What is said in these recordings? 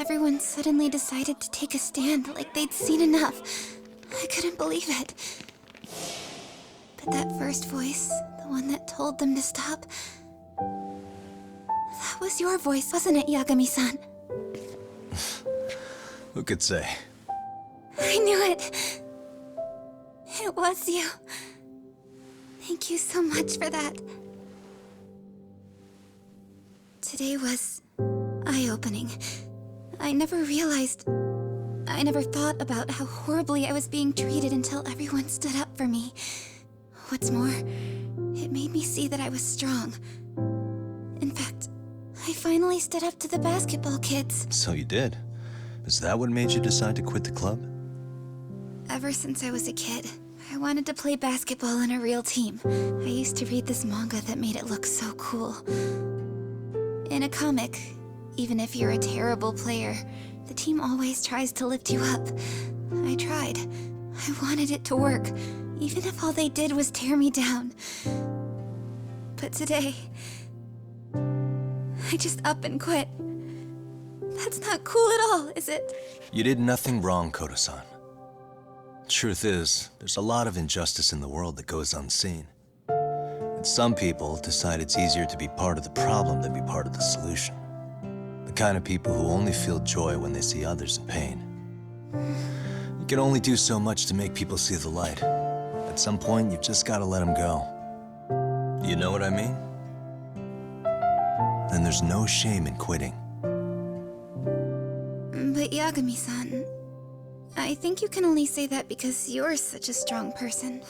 everyone suddenly decided to take a stand like they'd seen enough. I couldn't believe it. But that first voice, the one that told them to stop, that was your voice, wasn't it, Yagami-san? Who could say? I knew it. It was you. Thank you so much for that. Today was eye-opening. I never thought about how horribly I was being treated until everyone stood up for me. What's more, it made me see that I was strong. In fact, I finally stood up to the basketball kids. So you did. Is that what made you decide to quit the club? Ever since I was a kid, I wanted to play basketball in a real team. I used to read this manga that made it look so cool. In a comic, even if you're a terrible player, the team always tries to lift you up. I tried. I wanted it to work, even if all they did was tear me down. But today, I just up and quit. That's not cool at all, is it? You did nothing wrong, Koto-san. Truth is, there's a lot of injustice in the world that goes unseen. And some people decide it's easier to be part of the problem than be part of the solution. The kind of people who only feel joy when they see others in pain. You can only do so much to make people see the light. At some point, you've just got to let them go. You know what I mean? Then there's no shame in quitting. But Yagami-san, I think you can only say that because you're such a strong person.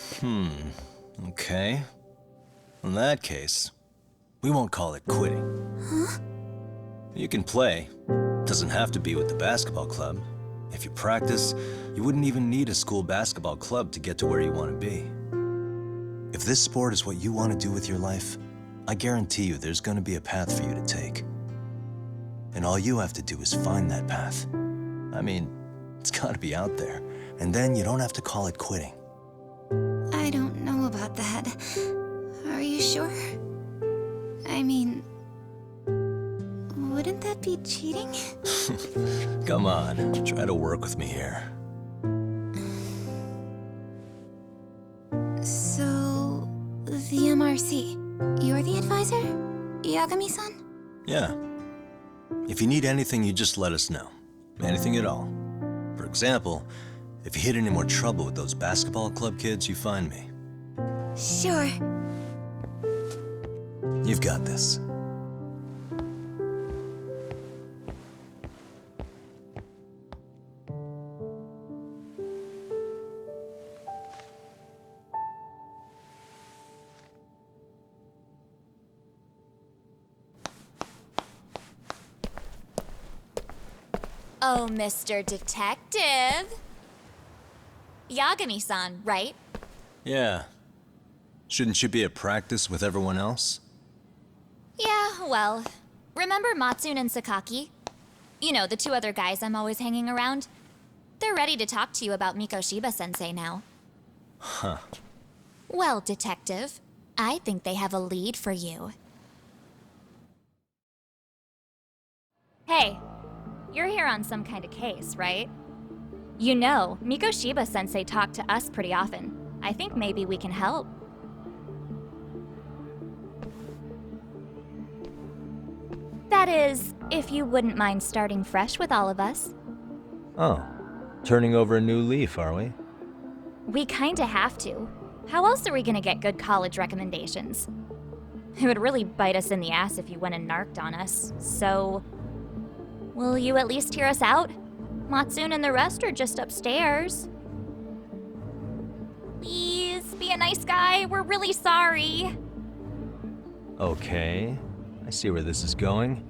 Okay. In that case, we won't call it quitting. Huh? You can play. Doesn't have to be with the basketball club. If you practice, you wouldn't even need a school basketball club to get to where you want to be. If this sport is what you want to do with your life, I guarantee you there's going to be a path for you to take. And all you have to do is find that path. I mean, it's got to be out there. And then you don't have to call it quitting. I don't know about that. Are you sure? I mean, wouldn't that be cheating? Come on, try to work with me here. So, the MRC, you're the advisor? Yagami-san? Yeah. If you need anything, you just let us know. Anything at all. For example, if you hit any more trouble with those basketball club kids, you find me. Sure. You've got this. Oh, Mr. Detective. Yagami-san, right? Yeah. Shouldn't you be at practice with everyone else? Yeah, well, remember Matsune and Sakaki? You know, the two other guys I'm always hanging around? They're ready to talk to you about Mikoshiba-sensei now. Huh. Well, Detective, I think they have a lead for you. Hey, you're here on some kind of case, right? You know, Mikoshiba-sensei talked to us pretty often. I think maybe we can help. That is, if you wouldn't mind starting fresh with all of us. Oh. Turning over a new leaf, are we? We kinda have to. How else are we gonna get good college recommendations? It would really bite us in the ass if you went and narked on us, so... Will you at least hear us out? Matsune and the rest are just upstairs. Please, be a nice guy. We're really sorry. Okay. I see where this is going.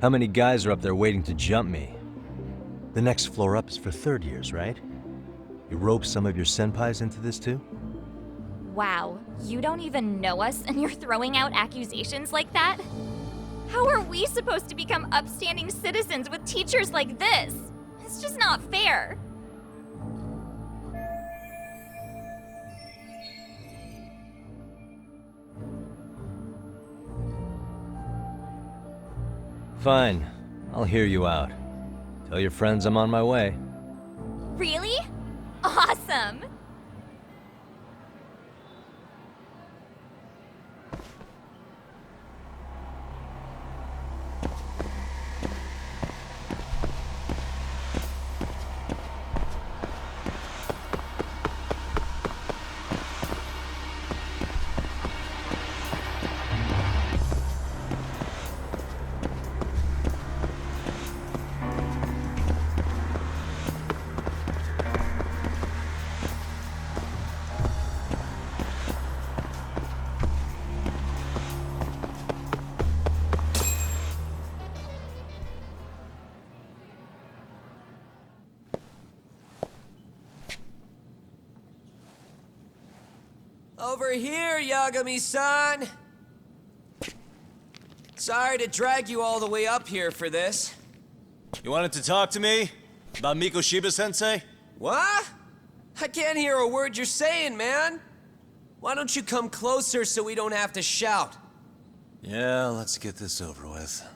How many guys are up there waiting to jump me? The next floor up is for third years, right? You rope some of your senpais into this too? Wow, you don't even know us and you're throwing out accusations like that? How are we supposed to become upstanding citizens with teachers like this? It's just not fair. Fine. I'll hear you out. Tell your friends I'm on my way. Really? Awesome! Over here, Yagami-san! Sorry to drag you all the way up here for this. You wanted to talk to me? About Mikoshiba-sensei? What? I can't hear a word you're saying, man. Why don't you come closer so we don't have to shout? Yeah, let's get this over with.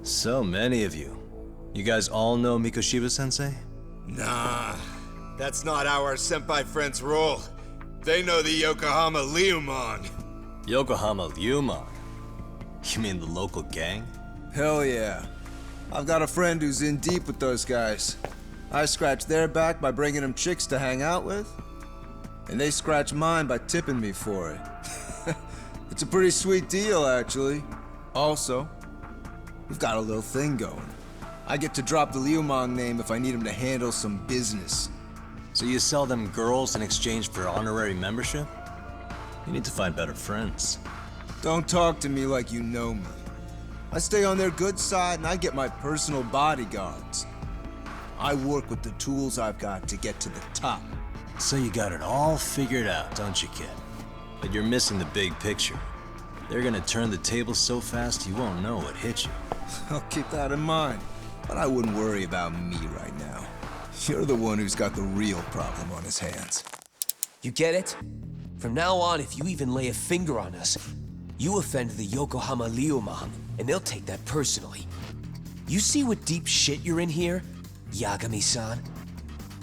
So many of you. You guys all know Mikoshiba-sensei? Nah, that's not how our senpai friends roll. They know the Yokohama Leomon. Yokohama Ryumon? You mean the local gang? Hell yeah. I've got a friend who's in deep with those guys. I scratch their back by bringing them chicks to hang out with, and they scratch mine by tipping me for it. It's a pretty sweet deal, actually. Also, we've got a little thing going. I get to drop the Leomon name if I need him to handle some business. So you sell them girls in exchange for honorary membership? You need to find better friends. Don't talk to me like you know me. I stay on their good side and I get my personal bodyguards. I work with the tools I've got to get to the top. So you got it all figured out, don't you, kid? But you're missing the big picture. They're gonna turn the tables so fast you won't know what hit you. I'll keep that in mind. But I wouldn't worry about me right now. You're the one who's got the real problem on his hands. You get it? From now on, if you even lay a finger on us, you offend the Yokohama Leomon, and they'll take that personally. You see what deep shit you're in here, Yagami-san?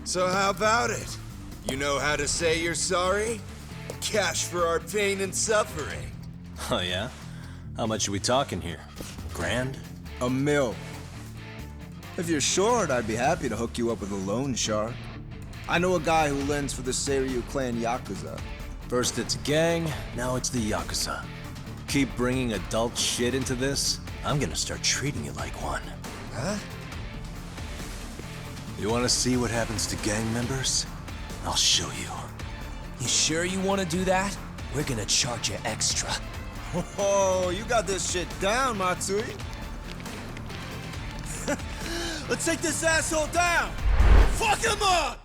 So how about it? You know how to say you're sorry? Cash for our pain and suffering. Oh yeah? How much are we talking here? Grand? $1 million. If you're short, I'd be happy to hook you up with a loan shark. I know a guy who lends for the Seiryu clan Yakuza. First it's a gang, now it's the Yakuza. Keep bringing adult shit into this, I'm gonna start treating you like one. Huh? You wanna see what happens to gang members? I'll show you. You sure you want to do that? We're gonna charge you extra. Oh, you got this shit down, Matsui. Let's take this asshole down! Fuck him up!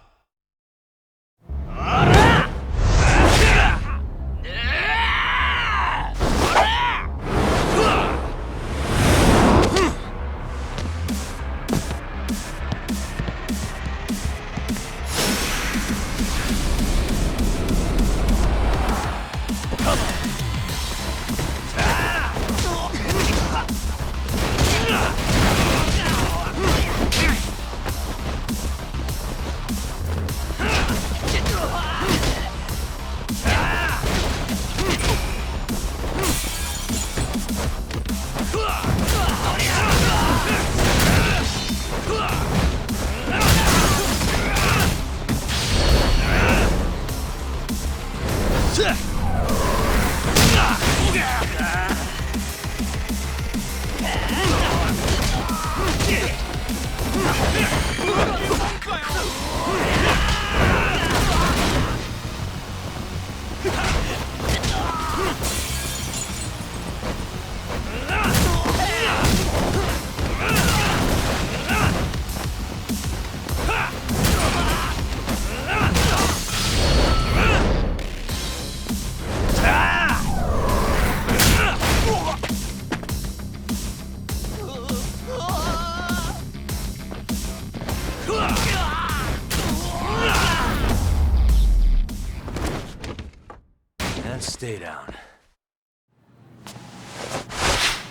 Stay down.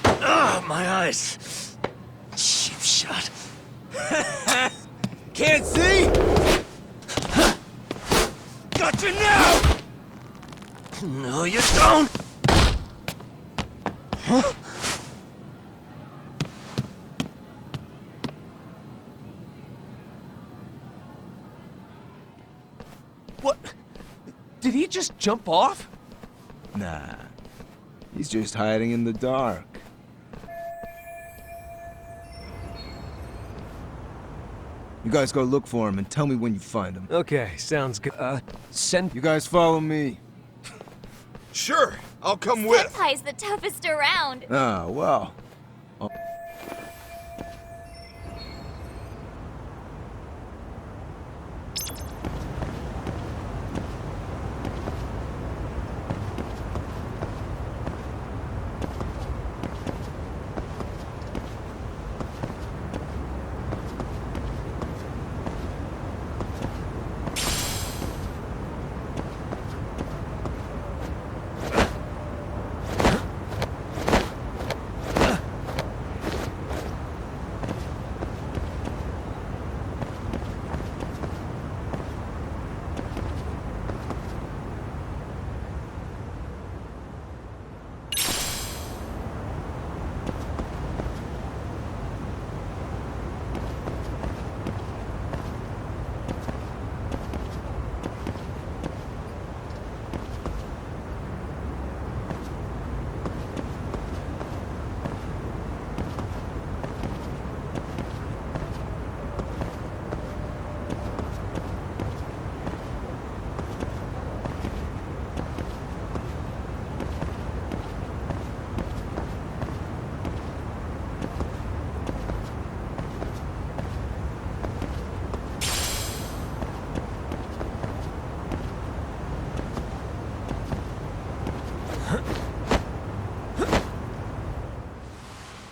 Ah, my eyes. Cheap shot. Can't see? Got you now! No, you don't! Huh? What? Did he just jump off? Nah. He's just hiding in the dark. You guys go look for him and tell me when you find him. Okay, sounds good. Send... You guys follow me. Sure, I'll come with. Senpai's the toughest around. Ah, well.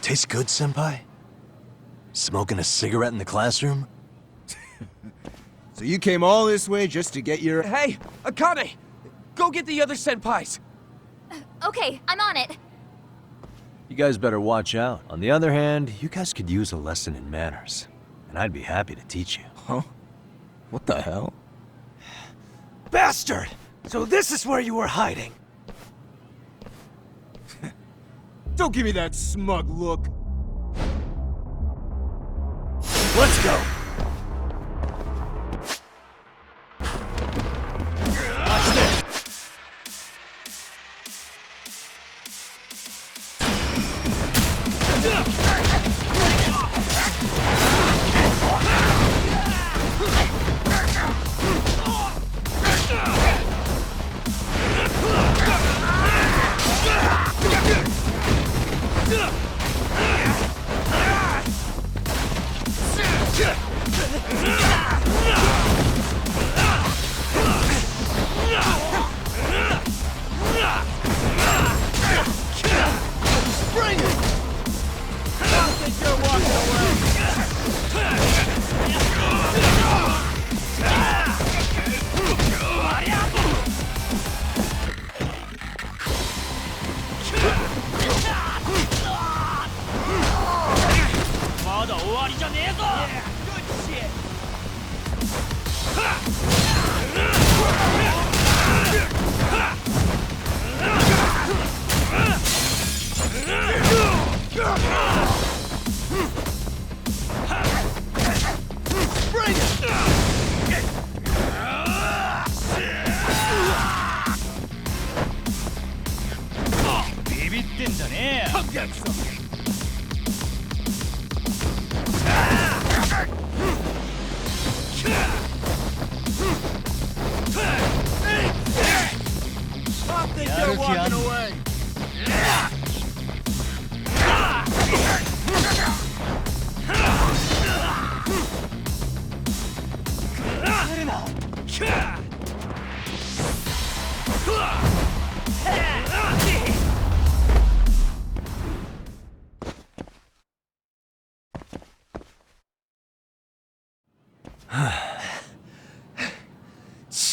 Tastes good, Senpai? Smoking a cigarette in the classroom? So you came all this way just to get your... Hey, Akane! Go get the other senpais! Okay, I'm on it. You guys better watch out. On the other hand, you guys could use a lesson in manners. And I'd be happy to teach you. Huh? What the hell? Bastard! So this is where you were hiding. Don't give me that smug look. Let's go! Watch this!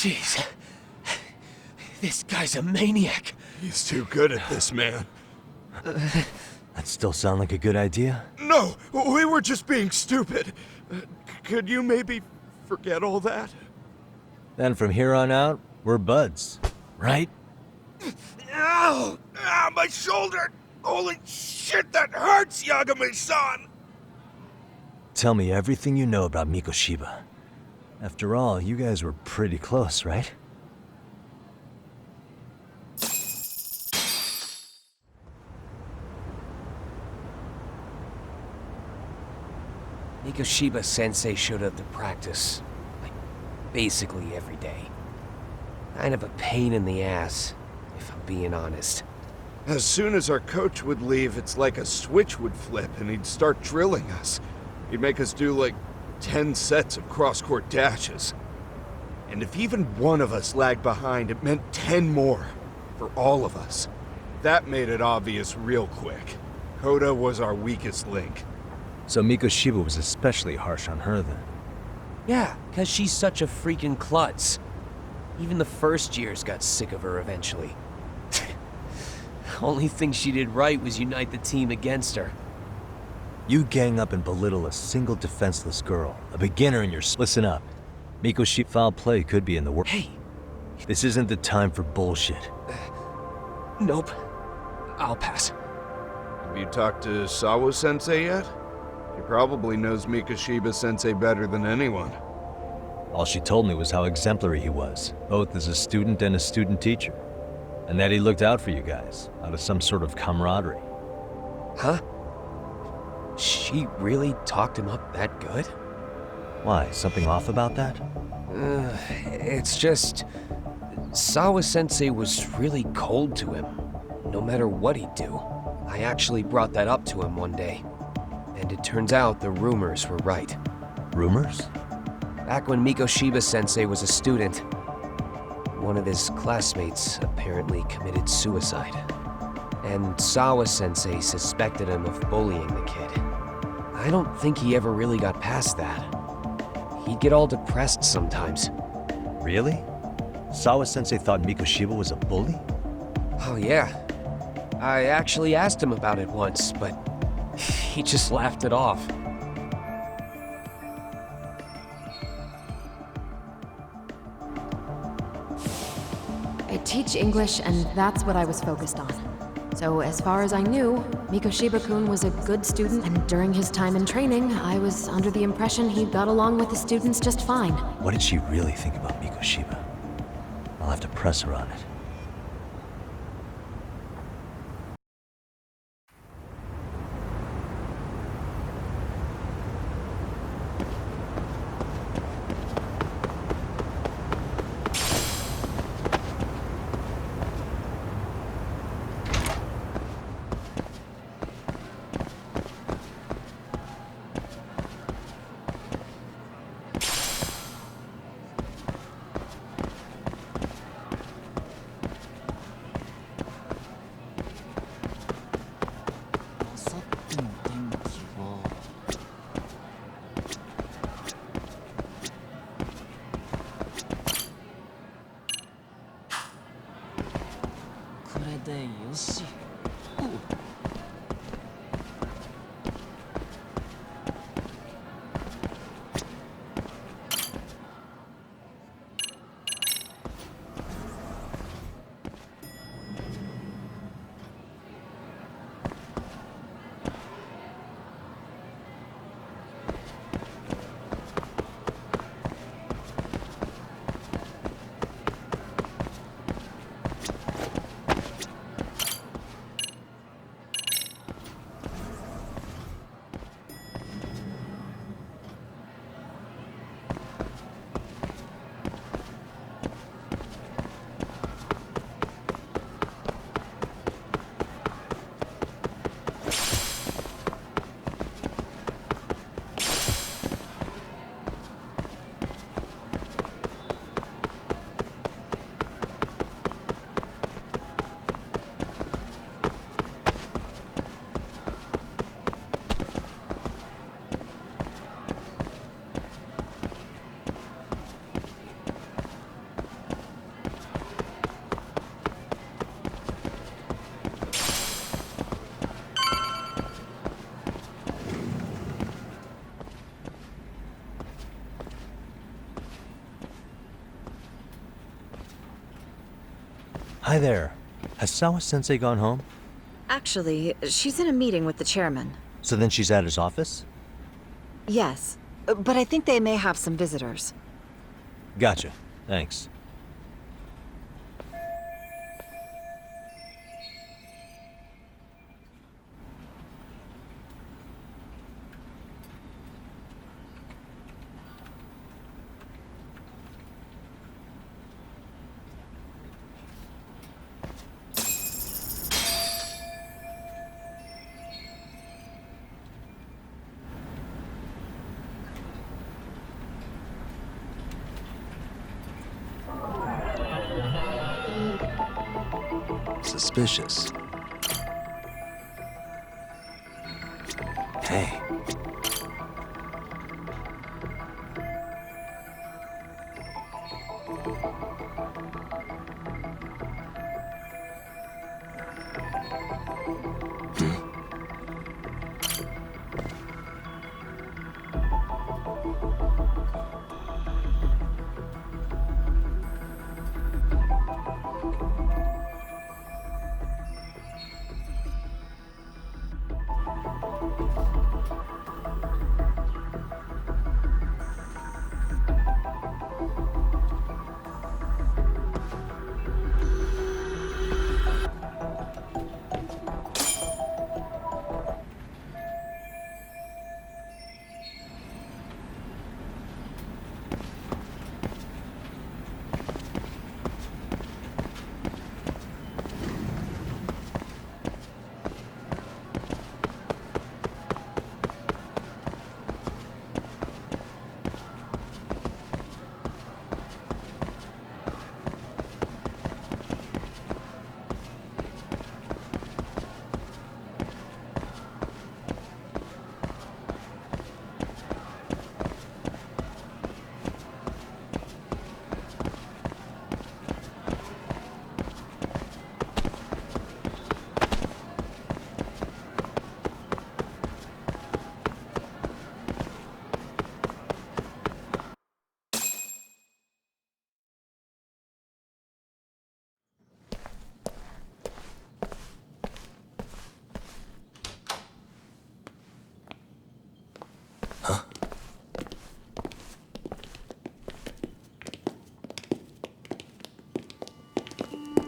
Jeez. This guy's a maniac. He's too good at this, man. That still sound like a good idea? No, we were just being stupid. Could you maybe forget all that? Then from here on out, we're buds, right? Ow! Ah, my shoulder! Holy shit, that hurts, Yagami-san! Tell me everything you know about Mikoshiba. After all, you guys were pretty close, right? Mikoshiba Sensei showed up to practice, like, basically every day. Kind of a pain in the ass, if I'm being honest. As soon as our coach would leave, it's like a switch would flip and he'd start drilling us. He'd make us do like 10 sets of cross-court dashes. And if even one of us lagged behind, it meant 10 more. For all of us. That made it obvious real quick. Koda was our weakest link. So Mikoshiba was especially harsh on her then. Yeah, 'cause she's such a freaking klutz. Even the first years got sick of her eventually. Only thing she did right was unite the team against her. You gang up and belittle a single defenseless girl, a beginner in your listen up. Mikoshiba foul play could be in the work. Hey! This isn't the time for bullshit. Nope. I'll pass. Have you talked to Sawa-sensei yet? He probably knows Mikoshiba-sensei better than anyone. All she told me was how exemplary he was, both as a student and a student teacher. And that he looked out for you guys, out of some sort of camaraderie. Huh? She really talked him up that good? Why, something off about that? It's just... Sawa-sensei was really cold to him, no matter what he'd do. I actually brought that up to him one day. And it turns out the rumors were right. Rumors? Back when Mikoshiba-sensei was a student, one of his classmates apparently committed suicide. And Sawa-sensei suspected him of bullying the kid. I don't think he ever really got past that. He'd get all depressed sometimes. Really? Sawa-sensei thought Mikoshiba was a bully? Oh yeah. I actually asked him about it once, but he just laughed it off. I teach English, and that's what I was focused on. So as far as I knew, Mikoshiba-kun was a good student, and during his time in training, I was under the impression he got along with the students just fine. What did she really think about Mikoshiba? I'll have to press her on it. Hi there. Has Sawa-sensei gone home? Actually, she's in a meeting with the chairman. So then she's at his office? Yes, but I think they may have some visitors. Gotcha. Thanks. Suspicious. Hey.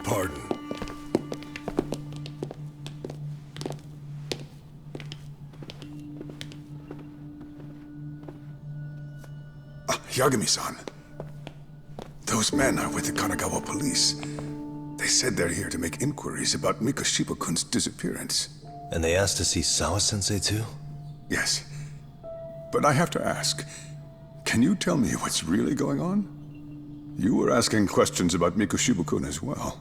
Pardon. Yagami-san. Those men are with the Kanagawa police. They said they're here to make inquiries about Mikoshiba-kun's disappearance. And they asked to see Sawa-sensei too? Yes. But I have to ask, can you tell me what's really going on? You were asking questions about Mikoshiba-kun as well.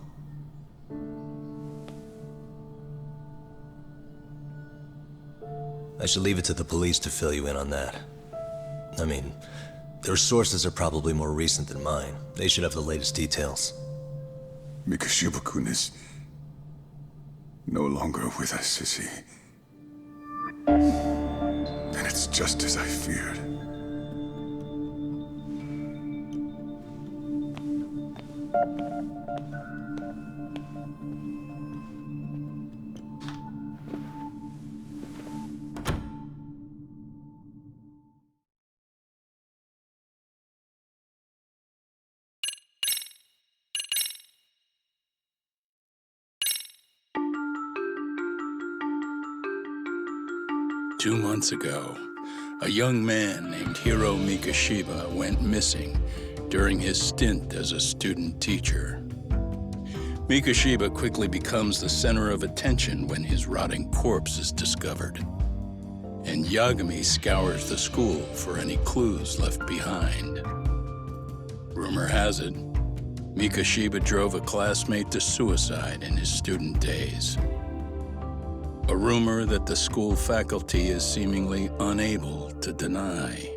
I should leave it to the police to fill you in on that. I mean, their sources are probably more recent than mine. They should have the latest details. Mikoshiba-kun is no longer with us, is he? Then it's just as I feared. Two months ago, a young man named Hiro Mikoshiba went missing during his stint as a student teacher. Mikoshiba quickly becomes the center of attention when his rotting corpse is discovered. And Yagami scours the school for any clues left behind. Rumor has it, Mikoshiba drove a classmate to suicide in his student days. A rumor that the school faculty is seemingly unable to deny.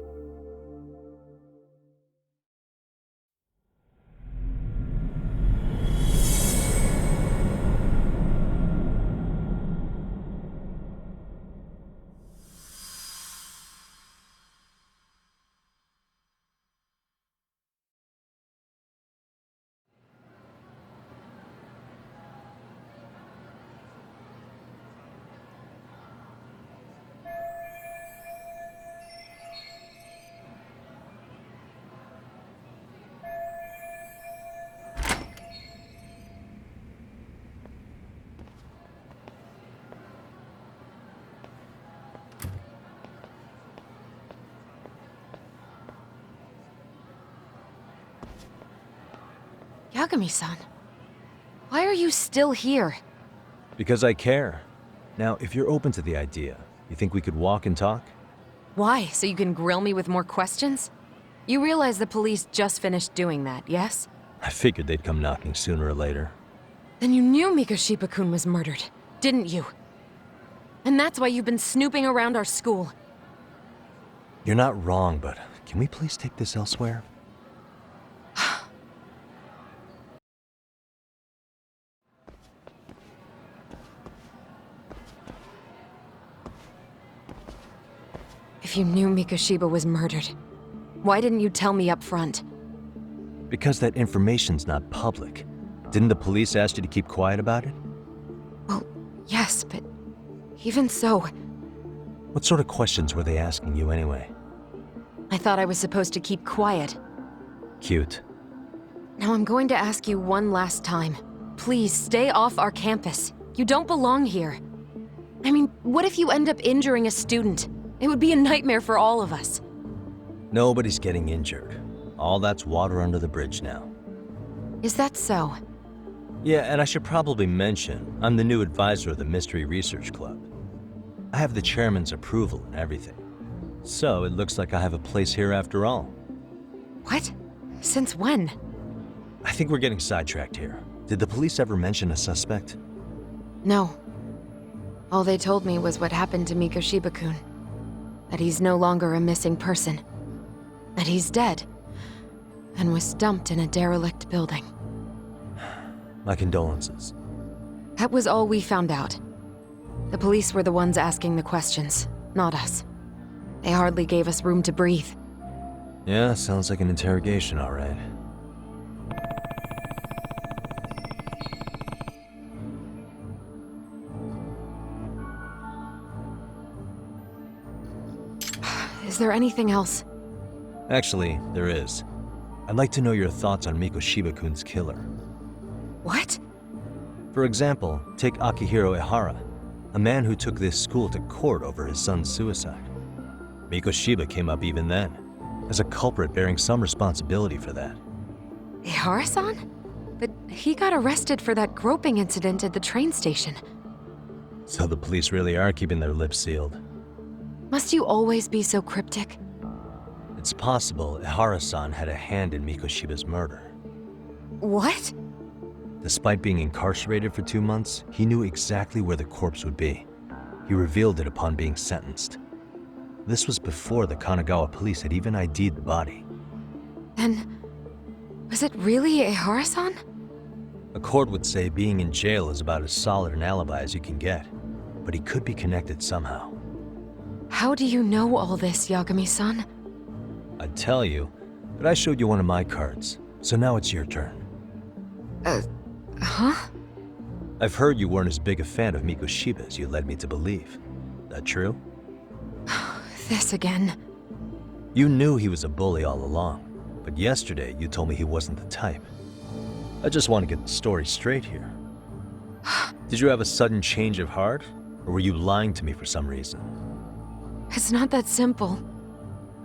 Yagami-san, why are you still here? Because I care. Now, if you're open to the idea, you think we could walk and talk? Why? So you can grill me with more questions? You realize the police just finished doing that, yes? I figured they'd come knocking sooner or later. Then you knew Mikoshiba-kun was murdered, didn't you? And that's why you've been snooping around our school. You're not wrong, but can we please take this elsewhere? If you knew Mikoshiba was murdered, why didn't you tell me up front? Because that information's not public. Didn't the police ask you to keep quiet about it? Well, yes, but even so, What sort of questions were they asking you anyway? I thought I was supposed to keep quiet. Cute. Now I'm going to ask you one last time. Please stay off our campus. You don't belong here. I mean, what if you end up injuring a student? It would be a nightmare for all of us. Nobody's getting injured. All that's water under the bridge now. Is that so? Yeah, and I should probably mention, I'm the new advisor of the Mystery Research Club. I have the chairman's approval and everything. So it looks like I have a place here after all. What? Since when? I think we're getting sidetracked here. Did the police ever mention a suspect? No. All they told me was what happened to Mikoshiba-kun. That he's no longer a missing person. That he's dead. And was dumped in a derelict building. My condolences. That was all we found out. The police were the ones asking the questions, not us. They hardly gave us room to breathe. Yeah, sounds like an interrogation, all right. Is there anything else? Actually, there is. I'd like to know your thoughts on Mikoshiba-kun's killer. What? For example, take Akihiro Ehara, a man who took this school to court over his son's suicide. Mikoshiba came up even then, as a culprit bearing some responsibility for that. Ehara-san? But he got arrested for that groping incident at the train station. So the police really are keeping their lips sealed. Must you always be so cryptic? It's possible Ehara-san had a hand in Mikoshiba's murder. What? Despite being incarcerated for 2 months, he knew exactly where the corpse would be. He revealed it upon being sentenced. This was before the Kanagawa police had even ID'd the body. Then, was it really Ehara-san? A court would say being in jail is about as solid an alibi as you can get, but he could be connected somehow. How do you know all this, Yagami-san? I'd tell you, but I showed you one of my cards, so now it's your turn. Huh? I've heard you weren't as big a fan of Mikoshiba as you led me to believe. That true? This again. You knew he was a bully all along, but yesterday you told me he wasn't the type. I just want to get the story straight here. Did you have a sudden change of heart, or were you lying to me for some reason? It's not that simple.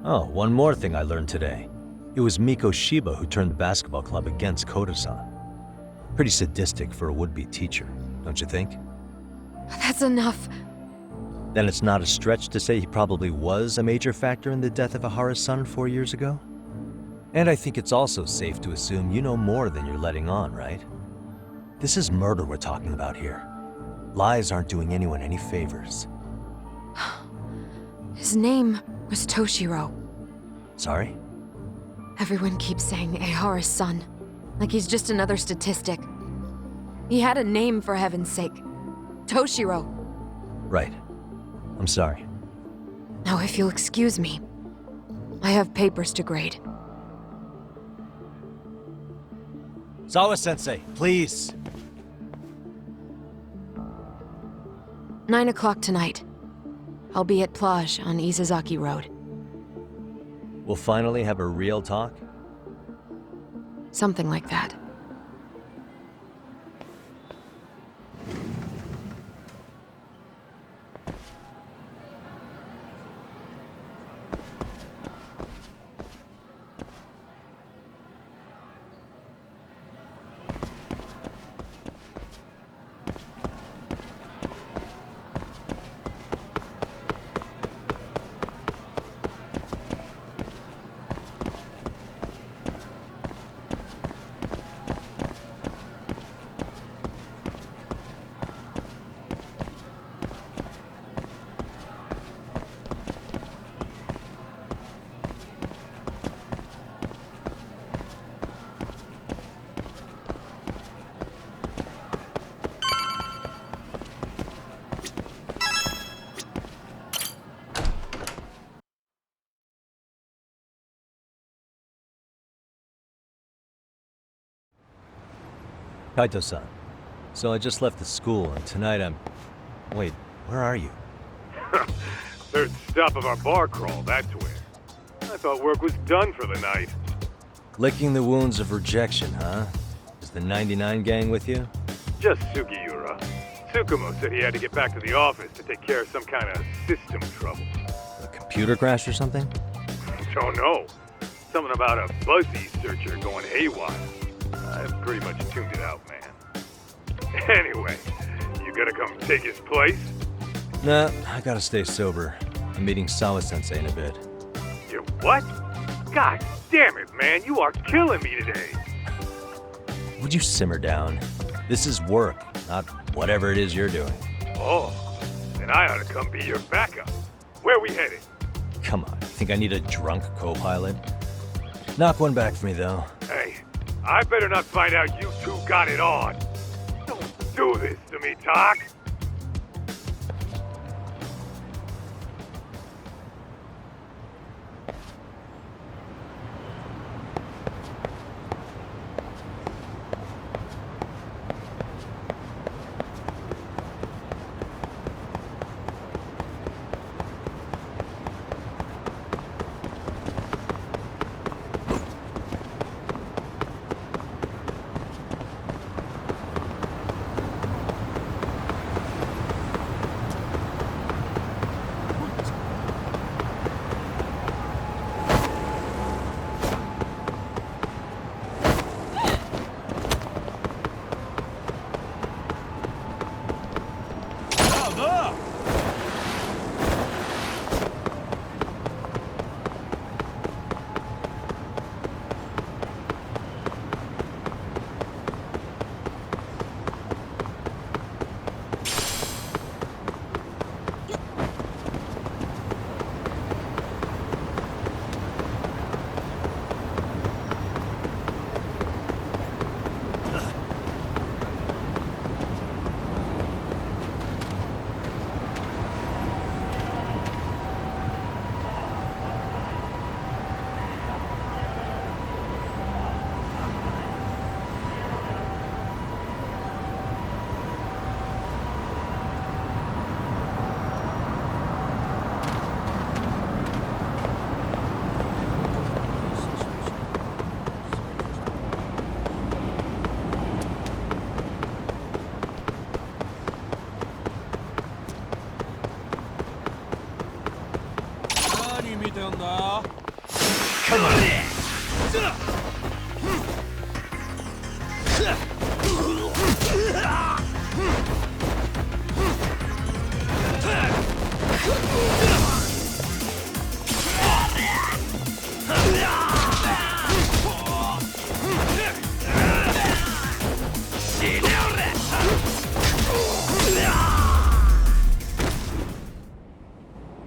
Oh, one more thing I learned today. It was Mikoshiba who turned the basketball club against Koda-san. Pretty sadistic for a would-be teacher, don't you think? That's enough. Then it's not a stretch to say he probably was a major factor in the death of Ehara's son 4 years ago? And I think it's also safe to assume you know more than you're letting on, right? This is murder we're talking about here. Lies aren't doing anyone any favors. His name was Toshiro. Sorry? Everyone keeps saying Ehara's son, like he's just another statistic. He had a name, for heaven's sake. Toshiro. Right. I'm sorry. Now, if you'll excuse me, I have papers to grade. Sawa-sensei, please! 9 o'clock tonight. I'll be at Plage on Isazaki Road. We'll finally have a real talk? Something like that. Kaito-san. So I just left the school, and tonight I'm... Wait, where are you? Third stop of our bar crawl, that's where. I thought work was done for the night. Licking the wounds of rejection, huh? Is the 99 gang with you? Just Sugiura. Tsukumo said he had to get back to the office to take care of some kind of system trouble. A computer crash or something? Don't know. Something about a Buzzy searcher going haywire. I've pretty much tuned it out, man. Anyway, you gonna come take his place? Nah, I gotta stay sober. I'm meeting Sawa-sensei in a bit. You what? God damn it, man, you are killing me today. Would you simmer down? This is work, not whatever it is you're doing. Oh, then I ought to come be your backup. Where we headed? Come on, you think I need a drunk co-pilot? Knock one back for me, though. Hey, I better not find out you two got it on. Don't do this to me, Doc.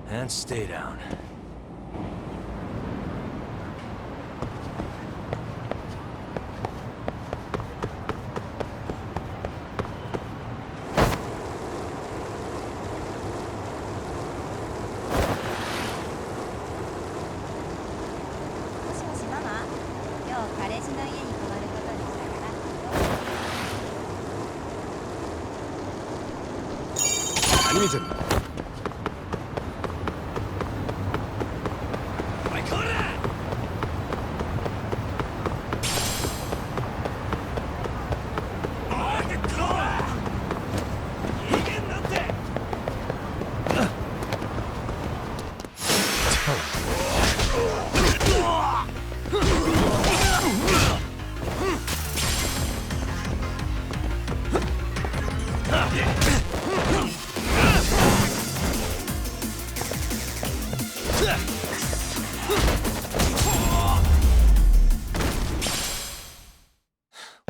And stay down.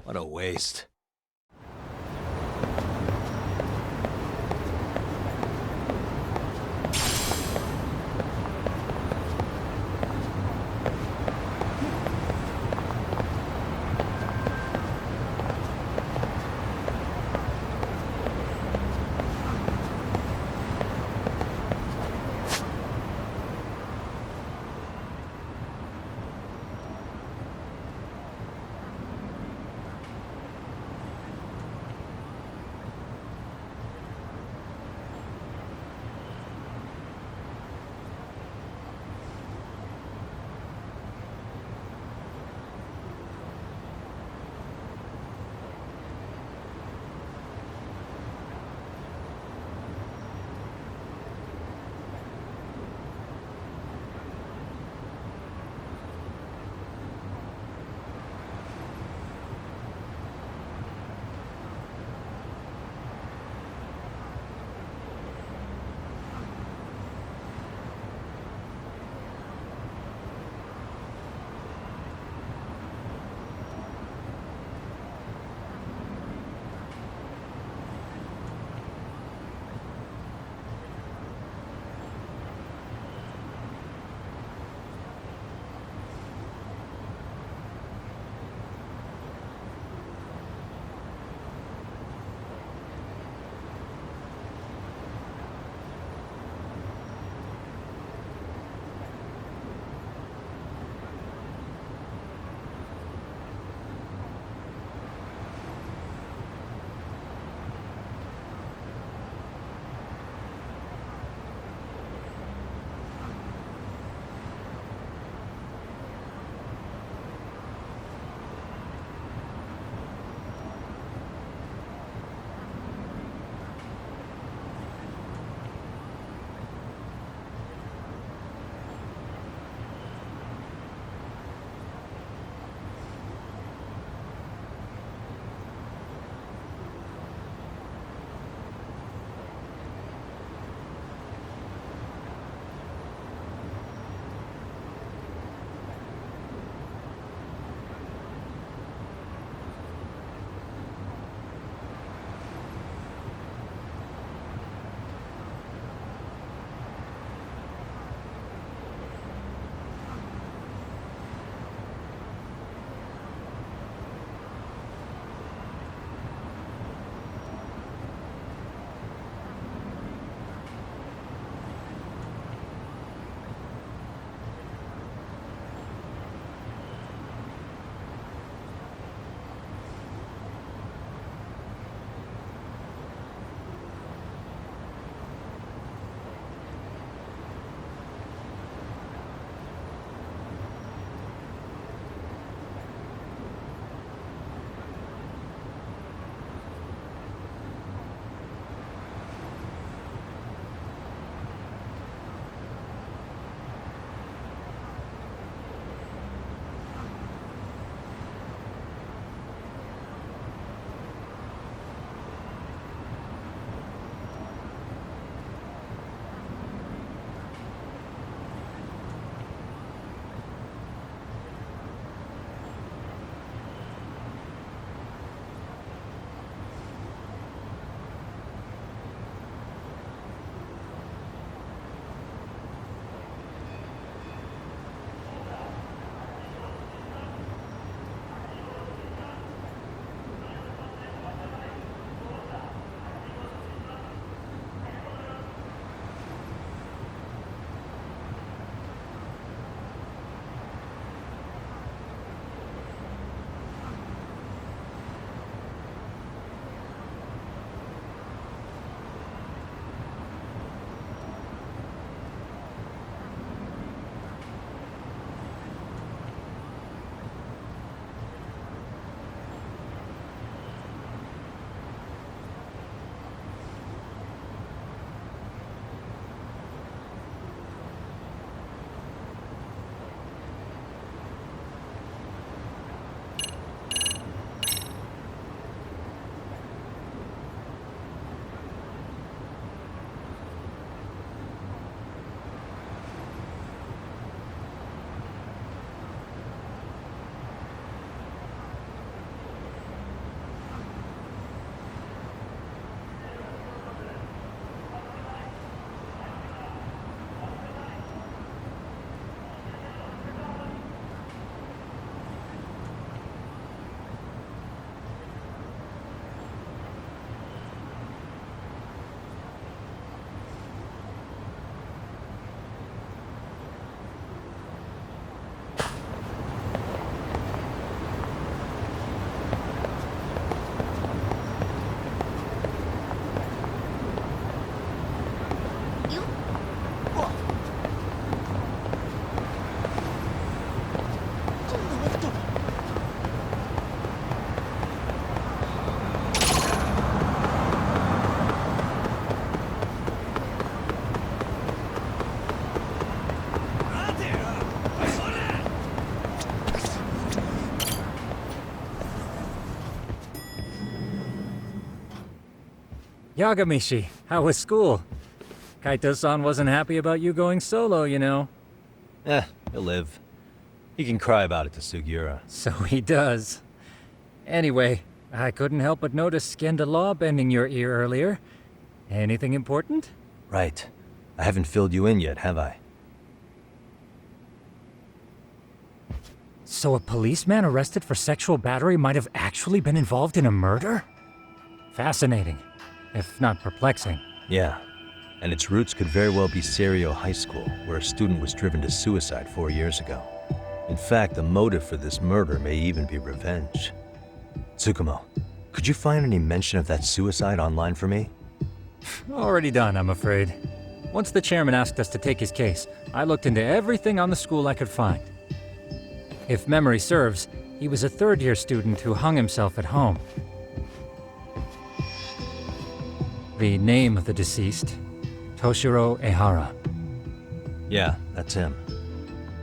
What a waste. Yagamishi, how was school? Kaito-san wasn't happy about you going solo, you know. He'll live. He can cry about it to Sugiura. So he does. Anyway, I couldn't help but notice Skenda Law bending your ear earlier. Anything important? Right. I haven't filled you in yet, have I? So a policeman arrested for sexual battery might have actually been involved in a murder? Fascinating, if not perplexing. Yeah. And its roots could very well be Serio High School, where a student was driven to suicide 4 years ago. In fact, the motive for this murder may even be revenge. Tsukumo, could you find any mention of that suicide online for me? Already done, I'm afraid. Once the chairman asked us to take his case, I looked into everything on the school I could find. If memory serves, he was a third-year student who hung himself at home. The name of the deceased, Toshiro Ehara. Yeah, that's him.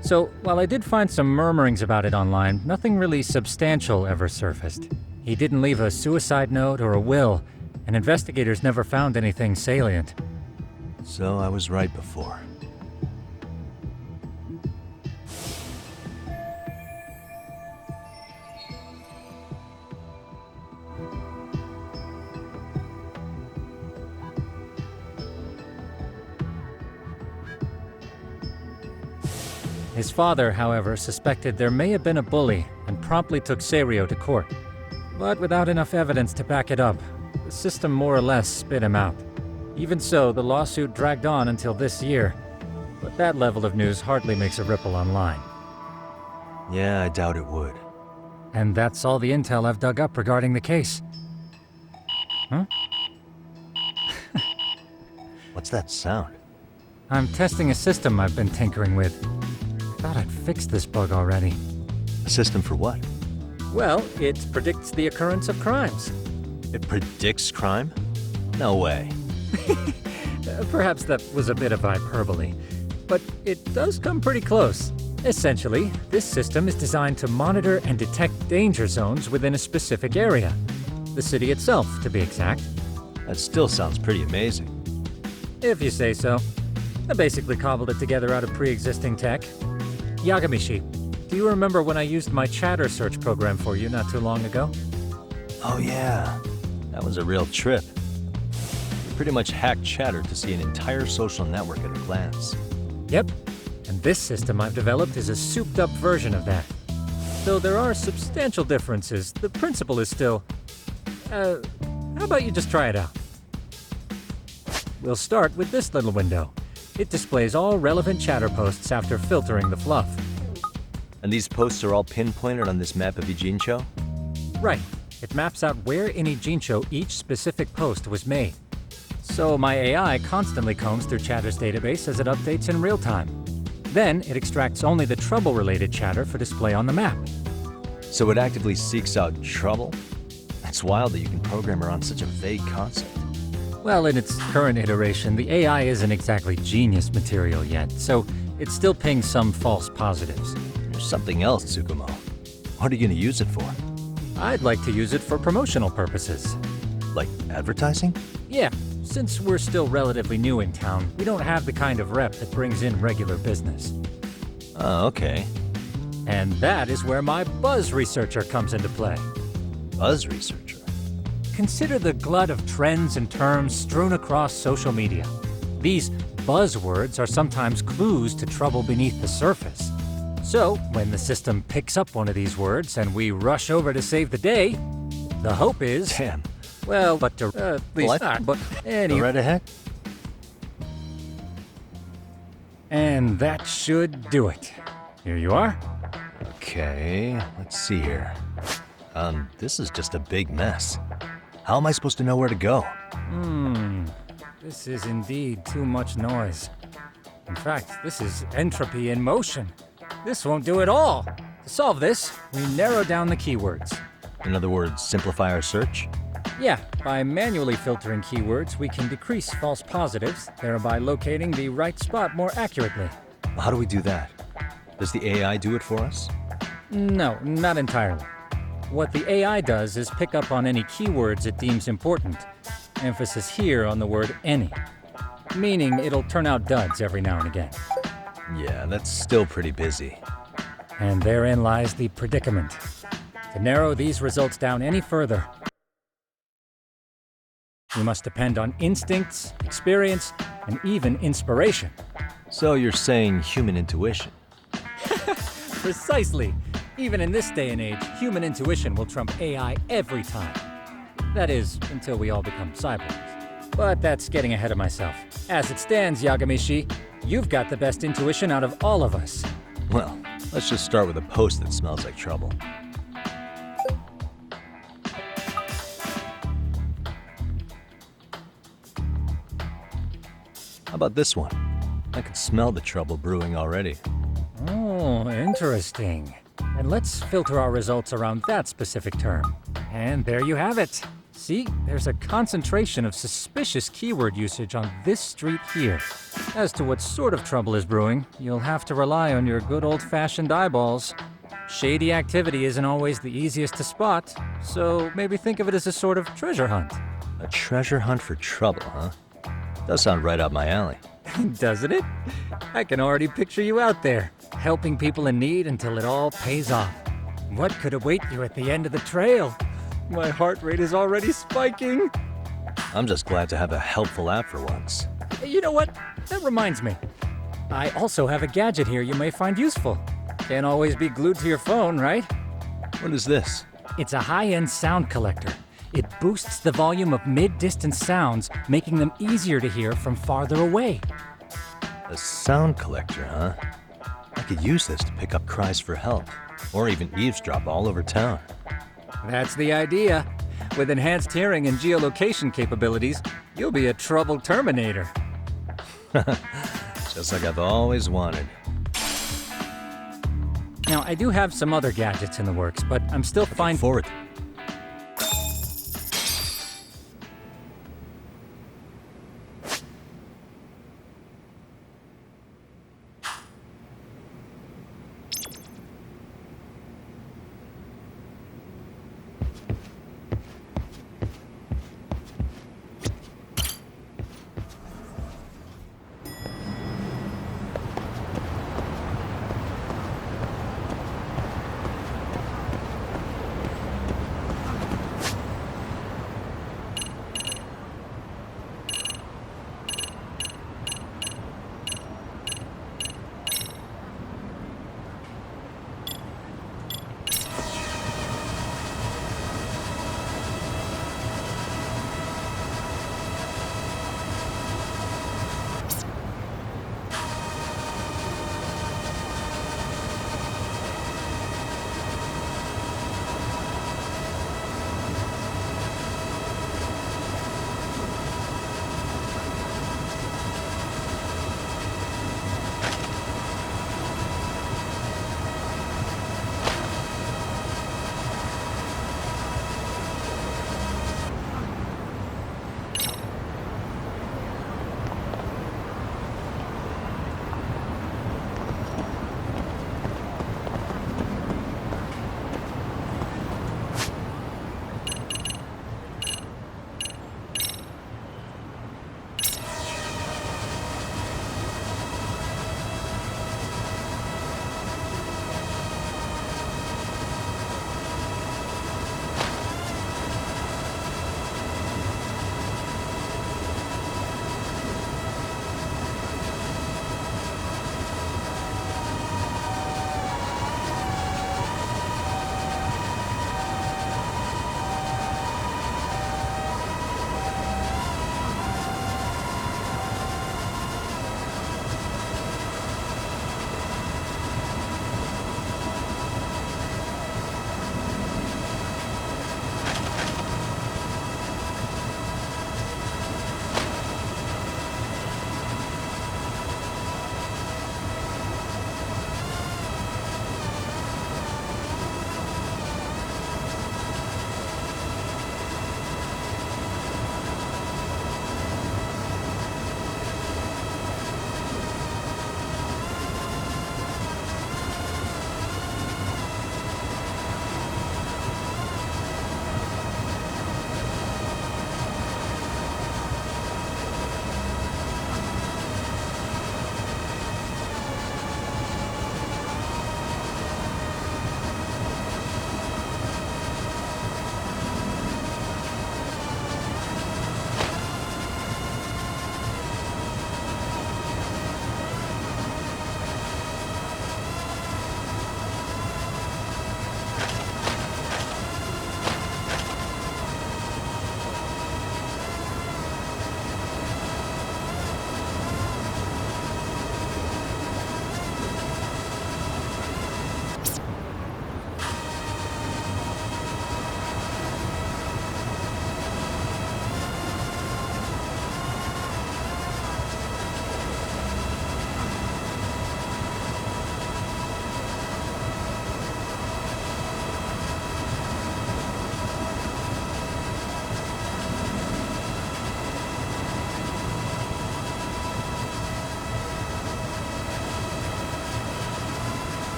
So, while I did find some murmurings about it online, nothing really substantial ever surfaced. He didn't leave a suicide note or a will, and investigators never found anything salient. So I was right before. His father, however, suspected there may have been a bully and promptly took Serio to court. But without enough evidence to back it up, the system more or less spit him out. Even so, the lawsuit dragged on until this year. But that level of news hardly makes a ripple online. Yeah, I doubt it would. And that's all the intel I've dug up regarding the case. Huh? What's that sound? I'm testing a system I've been tinkering with. Thought I'd fixed this bug already. A system for what? Well, it predicts the occurrence of crimes. It predicts crime? No way. Perhaps that was a bit of hyperbole, but it does come pretty close. Essentially, this system is designed to monitor and detect danger zones within a specific area. The city itself, to be exact. That still sounds pretty amazing. If you say so. I basically cobbled it together out of pre-existing tech. Yagamishi, do you remember when I used my chatter search program for you not too long ago? Oh yeah, that was a real trip. You pretty much hacked Chatter to see an entire social network at a glance. Yep, and this system I've developed is a souped-up version of that. Though there are substantial differences, the principle is still... how about you just try it out? We'll start with this little window. It displays all relevant chatter posts after filtering the fluff. And these posts are all pinpointed on this map of Ijincho? Right. It maps out where in Ijincho each specific post was made. So my AI constantly combs through Chatter's database as it updates in real time. Then it extracts only the trouble-related chatter for display on the map. So it actively seeks out trouble? That's wild that you can program around such a vague concept. Well, in its current iteration, the AI isn't exactly genius material yet, so it still pings some false positives. There's something else, Tsukumo. What are you going to use it for? I'd like to use it for promotional purposes. Like advertising? Yeah, since we're still relatively new in town, we don't have the kind of rep that brings in regular business. Oh, okay. And that is where my buzz researcher comes into play. Buzz researcher? Consider the glut of trends and terms strewn across social media. These buzzwords are sometimes clues to trouble beneath the surface. So, when the system picks up one of these words and we rush over to save the day, the hope is... Damn. Well, but to... at least not, but anyway... Go right ahead. And that should do it. Here you are. Okay, let's see here. This is just a big mess. How am I supposed to know where to go? This is indeed too much noise. In fact, this is entropy in motion. This won't do it all. To solve this, we narrow down the keywords. In other words, simplify our search? Yeah, by manually filtering keywords, we can decrease false positives, thereby locating the right spot more accurately. How do we do that? Does the AI do it for us? No, not entirely. What the AI does is pick up on any keywords it deems important, Emphasis here on the word any. Meaning it'll turn out duds every now and again. Yeah, that's still pretty busy. And therein lies the predicament. To narrow these results down any further, you must depend on instincts, experience, and even inspiration. So you're saying human intuition? Precisely. Even in this day and age, human intuition will trump AI every time. That is, until we all become cyborgs. But that's getting ahead of myself. As it stands, Yagami-shi, you've got the best intuition out of all of us. Well, let's just start with a post that smells like trouble. How about this one? I can smell the trouble brewing already. Oh, interesting. And let's filter our results around that specific term. And there you have it. See, there's a concentration of suspicious keyword usage on this street here. As to what sort of trouble is brewing, you'll have to rely on your good old-fashioned eyeballs. Shady activity isn't always the easiest to spot, so maybe think of it as a sort of treasure hunt. A treasure hunt for trouble, huh? Does sound right up my alley. Doesn't it? I can already picture you out there, helping people in need until it all pays off. What could await you at the end of the trail? My heart rate is already spiking. I'm just glad to have a helpful app for once. You know what? That reminds me. I also have a gadget here you may find useful. Can't always be glued to your phone, right? What is this? It's a high-end sound collector. It boosts the volume of mid-distance sounds, making them easier to hear from farther away. A sound collector, huh? I could use this to pick up cries for help, or even eavesdrop all over town. That's the idea. With enhanced hearing and geolocation capabilities, you'll be a trouble terminator. Just like I've always wanted. Now, I do have some other gadgets in the works, but I'm still fine. Forward.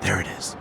There it is.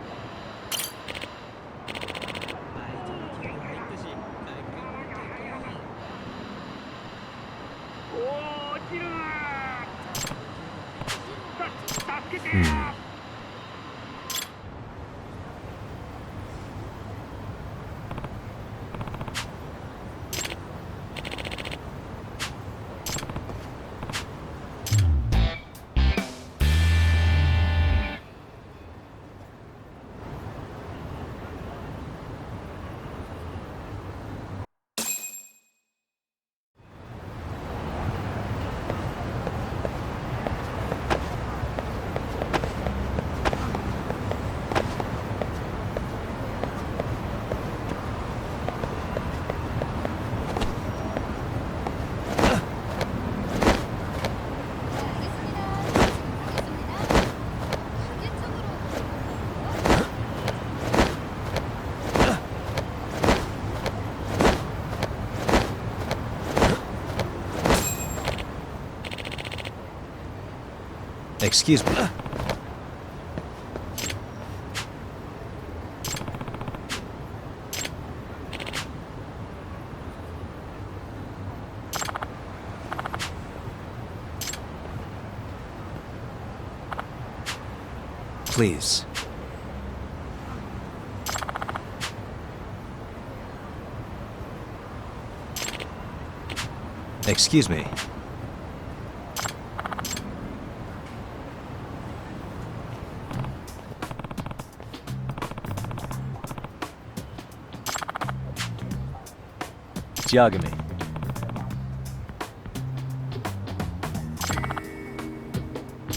Excuse me. Please. Excuse me. Yagami.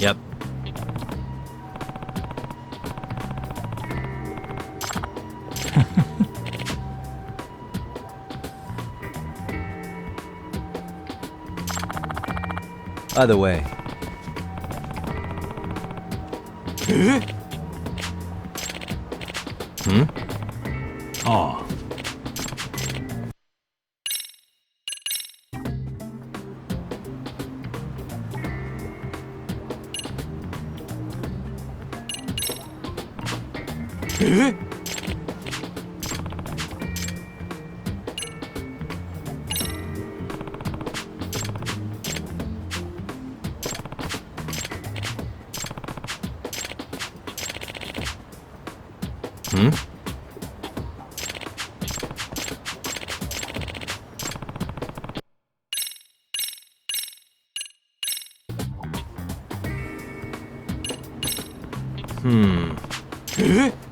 Yep. By the way. Oh. Hmm.